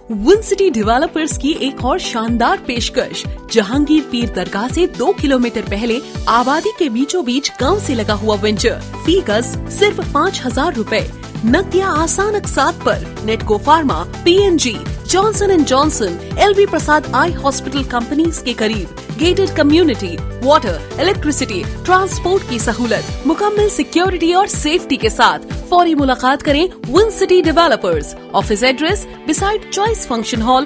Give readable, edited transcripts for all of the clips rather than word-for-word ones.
Win city developers की एक और शानदार पेशकश। जहांगीर पीर दरगाह से 2 किलोमीटर पहले आबादी के बीचों बीच गांव से लगा हुआ वेंचर। फी गज सिर्फ 5,000 रुपए। नकदिया आसान अकसात पर। Natco pharma, PNG, Johnson and Johnson, LV Prasad eye hospital companies के करीब। Gated community, water, electricity, transport की सहूलत, मुकम्मल सिक्योरिटी और सेफ्टी के साथ। फौरी मुलाकात करें win city developers. Office address beside choice function hall.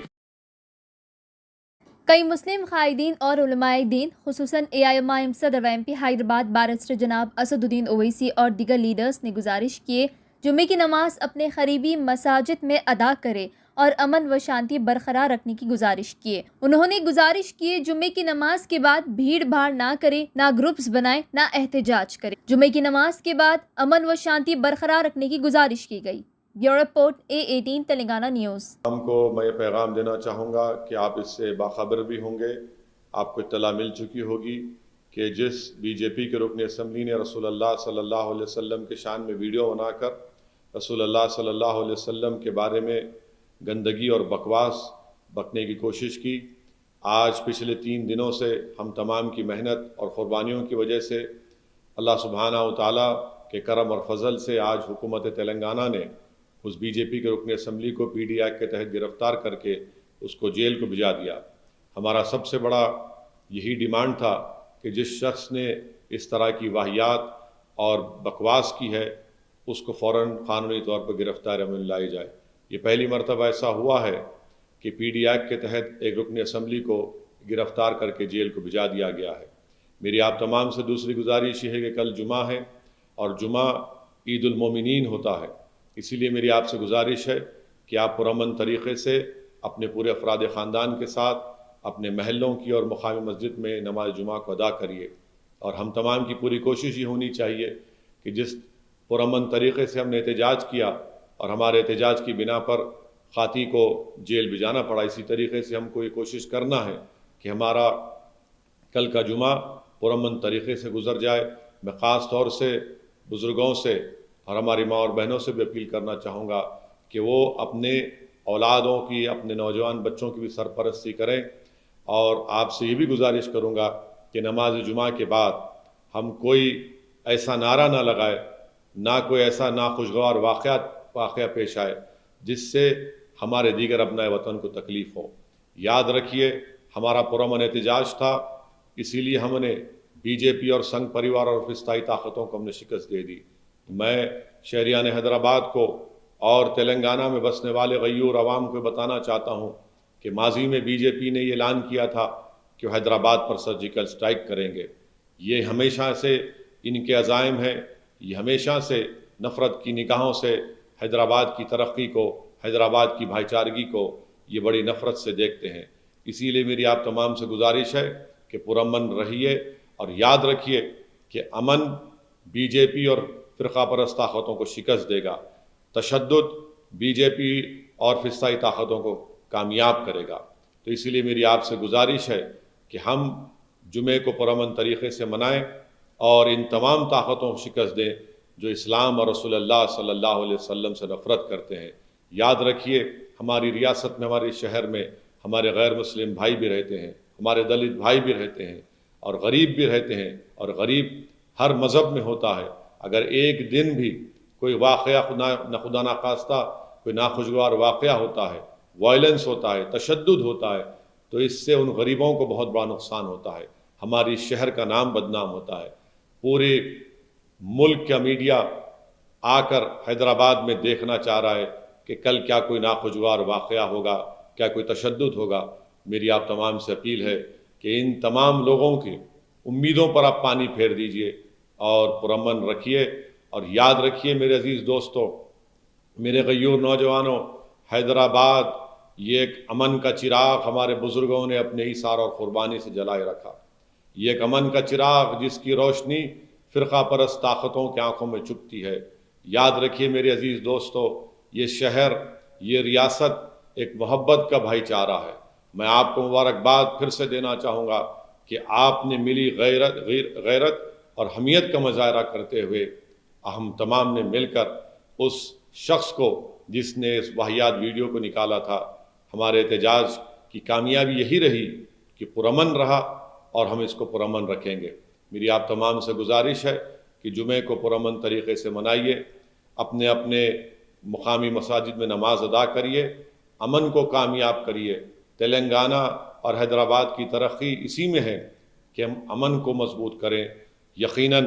कई मुस्लिम कायदीन और उलमाए दीन खुसूसन AIMIM सदर व MP हैदराबाद बैरिस्टर जनाब असदुद्दीन ओवैसी और दीगर लीडर्स ने गुजारिश किए जुम्मे की नमाज अपने करीबी मसाजिद में अदा करे और अमन व शांति बरकरार रखने की गुजारिश किए। उन्होंने गुजारिश किए जुम्मे की नमाज के बाद भीड़ भाड़ ना करे, ना ग्रुप्स बनाए, ना एहतजाज करे। जुम्मे की नमाज के बाद अमन व शांति बरकरार रखने की गुजारिश की गई। Bureau report A18 Telangana news. हमको मैं पैगाम देना चाहूँगा कि आप इससे बाखबर भी होंगे, आपको इत्तला मिल चुकी होगी कि जिस BJP के रुकन असम्बली ने रसूलुल्लाह सल्लल्लाहु अलैहि वसल्लम के शान में वीडियो बनाकर रसूलुल्लाह सल्लल्लाहु अलैहि वसल्लम के बारे में गंदगी और बकवास बकने की कोशिश की। आज पिछले 3 दिनों से हम तमाम की मेहनत और क़ुरबानियों की वजह से अल्लाह सुब्हाना व तआला के करम और फजल से आज हुकूमत तेलंगाना ने उस BJP के रुकन असम्बली को PD एक्ट के तहत गिरफ़्तार करके उसको जेल को भिजा दिया। हमारा सबसे बड़ा यही डिमांड था कि जिस शख्स ने इस तरह की वाहियात और बकवास की है उसको फ़ौरन क़ानूनी तौर पर गिरफ़्तार में लाई जाए। ये पहली मरतबा ऐसा हुआ है कि PD एक्ट के तहत एक रुकन असम्बली को गिरफ़्तार करके जेल को भिजा दिया गया है। मेरी आप तमाम से दूसरी गुजारिश ये है कि कल जुमा है और जुमा ईद उल मोमिनीन होता है, इसीलिए मेरी आपसे गुजारिश है कि आप पुरअमन तरीक़े से अपने पूरे अफराद ख़ानदान के साथ अपने महलों की और मुक़ामी मस्जिद में नमाज जुमा को अदा करिए। और हम तमाम की पूरी कोशिश ये होनी चाहिए कि जिस पुरअमन तरीक़े से हमने एहतजाज किया और हमारे एहतजाज की बिना पर खाती को जेल भिजाना पड़ा, इसी तरीके से हमको ये कोशिश करना है कि हमारा कल का जुमा पुरअमन तरीक़े से गुजर जाए। मैं ख़ास तौर से बुज़ुर्गों से और हमारी माँ और बहनों से भी अपील करना चाहूँगा कि वो अपने औलादों की, अपने नौजवान बच्चों की भी सरपरस्ती करें। और आपसे ये भी गुजारिश करूँगा कि नमाज जुमा के बाद हम कोई ऐसा नारा ना लगाए, ना कोई ऐसा नाखुशगवार वाक़या पेश आए जिससे हमारे दीगर अपनाए वतन को तकलीफ़ हो। याद रखिए हमारा पुरअमन एहतजाज था, इसीलिए हमने BJP और संघ परिवार और फिस्ताई ताकतों को हमने शिकस्त दे दी। मैं शहरियान हैदराबाद को और तेलंगाना में बसने वाले गयूर अवाम को बताना चाहता हूँ कि माजी में BJP ने ये ऐलान किया था कि वो हैदराबाद पर सर्जिकल स्ट्राइक करेंगे। ये हमेशा से इनके अज़ाइम है, ये हमेशा से नफ़रत की निगाहों से हैदराबाद की तरक्की को, हैदराबाद की भाईचारगी को ये बड़ी नफ़रत से देखते हैं। इसीलिए मेरी आप तमाम से गुजारिश है कि पुरअमन रहिए और याद रखिए कि अमन BJP और फ़िरक़ा परस्त ताकतों को शिकस्त देगा, तशद्दुद BJP और फिस्ताई ताकतों को कामयाब करेगा। तो इसीलिए मेरी आपसे गुजारिश है कि हम जुमे को पुरअमन तरीक़े से मनाएं और इन तमाम ताकतों को शिकस्त दें जो इस्लाम और रसूलुल्लाह सल्लल्लाहु अलैहि वसल्लम से नफ़रत करते हैं। याद रखिए हमारी रियासत में, हमारे शहर में हमारे गैर मुस्लिम भाई भी रहते हैं, हमारे दलित भाई भी रहते हैं और गरीब भी रहते हैं। और गरीब हर मज़हब में होता है। अगर एक दिन भी कोई वाक़या खुदा ना खास्ता कोई नाखुशगवार वाक़या होता है, वायलेंस होता है, तशद्दुद होता है, तो इससे उन गरीबों को बहुत बड़ा नुकसान होता है, हमारी शहर का नाम बदनाम होता है। पूरे मुल्क का मीडिया आकर हैदराबाद में देखना चाह रहा है कि कल क्या कोई नाखुशगवार वाक़या होगा, क्या कोई तशद्दुद होगा। मेरी आप तमाम से अपील है कि इन तमाम लोगों की उम्मीदों पर आप पानी फेर दीजिए और पुरअमन रखिए। और याद रखिए मेरे अजीज़ दोस्तों, मेरे गयूर नौजवानों, हैदराबाद ये एक अमन का चिराग हमारे बुज़ुर्गों ने अपने ईसार और क़ुरबानी से जलाए रखा। ये एक अमन का चिराग जिसकी रोशनी फ़िरक़ा परस्त ताकतों की आँखों में चुभती है। याद रखिए मेरे अजीज़ दोस्तों, ये शहर, ये रियासत एक मोहब्बत का भाईचारा है। मैं आपको मुबारकबाद फिर से देना चाहूँगा कि आपने मिली गैरत और हमियत का मुजाहरा करते हुए हम तमाम ने मिलकर उस शख्स को जिसने इस वाहियात वीडियो को निकाला था ہمارے احتجاج کی کامیابی یہی رہی کہ پرامن رہا اور ہم اس کو پرامن رکھیں گے۔ میری آپ تمام سے گزارش ہے کہ جمعے کو پرامن طریقے سے منائیے، اپنے اپنے مقامی مساجد میں نماز ادا کریے، امن کو کامیاب کریے۔ تلنگانہ اور حیدرآباد کی ترقی اسی میں ہے کہ ہم امن کو مضبوط کریں۔ یقیناً